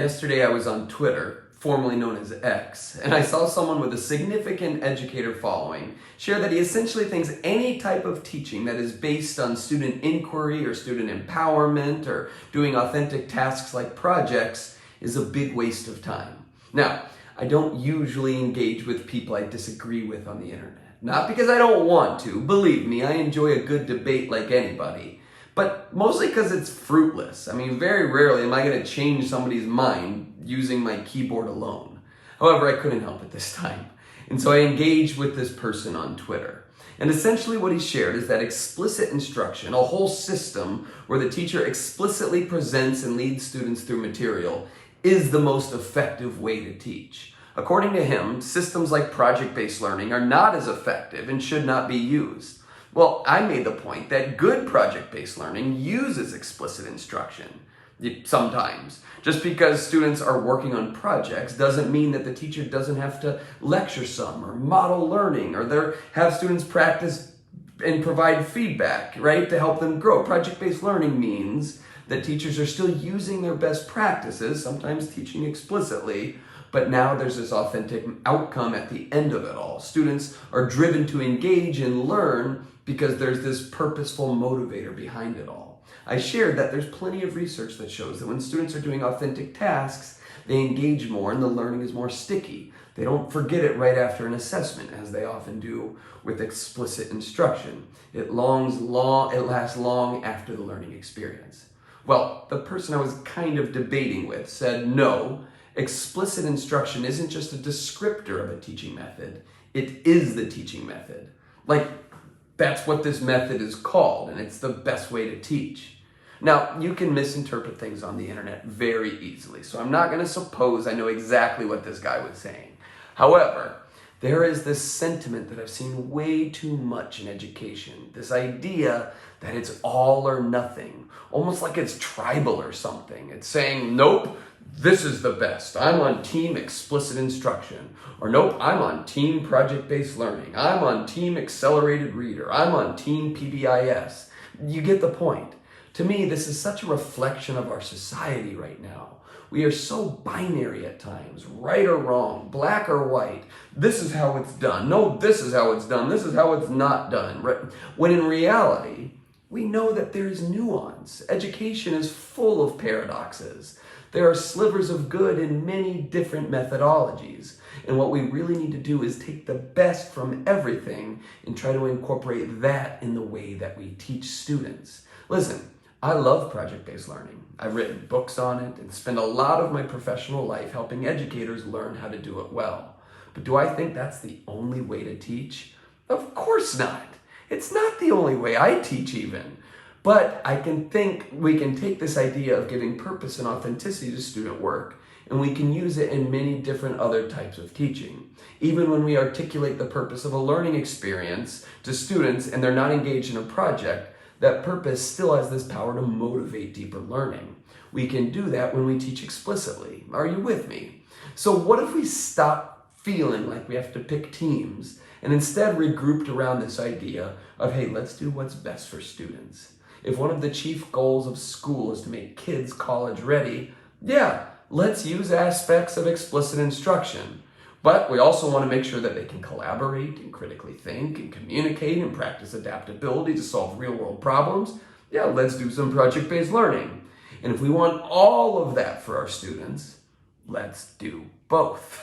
Yesterday I was on Twitter, formerly known as X, and I saw someone with a significant educator following share that he essentially thinks any type of teaching that is based on student inquiry or student empowerment or doing authentic tasks like projects is a big waste of time. Now, I don't usually engage with people I disagree with on the internet. Not because I don't want to, believe me, I enjoy a good debate like anybody. But mostly because it's fruitless. I mean, very rarely am I going to change somebody's mind using my keyboard alone. However, I couldn't help it this time. And so I engaged with this person on Twitter. And essentially what he shared is that explicit instruction, a whole system where the teacher explicitly presents and leads students through material, is the most effective way to teach. According to him, systems like project-based learning are not as effective and should not be used. Well, I made the point that good project-based learning uses explicit instruction. Sometimes. Just because students are working on projects doesn't mean that the teacher doesn't have to lecture some or model learning or have students practice and provide feedback, right, to help them grow. Project-based learning means that teachers are still using their best practices, sometimes teaching explicitly, but now there's this authentic outcome at the end of it all. Students are driven to engage and learn because there's this purposeful motivator behind it all. I shared that there's plenty of research that shows that when students are doing authentic tasks, they engage more and the learning is more sticky. They don't forget it right after an assessment, as they often do with explicit instruction. It lasts long after the learning experience. Well, the person I was kind of debating with said no, explicit instruction isn't just a descriptor of a teaching method, it is the teaching method. That's what this method is called, and it's the best way to teach. Now, you can misinterpret things on the internet very easily, so I'm not going to suppose I know exactly what this guy was saying. However, there is this sentiment that I've seen way too much in education, this idea that it's all or nothing, almost like it's tribal or something. It's saying, nope, this is the best. I'm on team explicit instruction. Or nope, I'm on team project-based learning. I'm on team accelerated reader. I'm on team PBIS. You get the point. To me, this is such a reflection of our society right now. We are so binary at times, right or wrong, black or white. This is how it's done. No, this is how it's done. This is how it's not done. When in reality, we know that there's nuance. Education is full of paradoxes. There are slivers of good in many different methodologies. And what we really need to do is take the best from everything and try to incorporate that in the way that we teach students. Listen, I love project-based learning. I've written books on it and spend a lot of my professional life helping educators learn how to do it well. But do I think that's the only way to teach? Of course not. It's not the only way I teach even. But I can think we can take this idea of giving purpose and authenticity to student work, and we can use it in many different other types of teaching. Even when we articulate the purpose of a learning experience to students and they're not engaged in a project, that purpose still has this power to motivate deeper learning. We can do that when we teach explicitly. Are you with me? So what if we stop feeling like we have to pick teams and instead regrouped around this idea of, hey, let's do what's best for students? If one of the chief goals of school is to make kids college ready, yeah, let's use aspects of explicit instruction. But we also want to make sure that they can collaborate and critically think and communicate and practice adaptability to solve real-world problems. Yeah, let's do some project-based learning. And if we want all of that for our students, let's do both.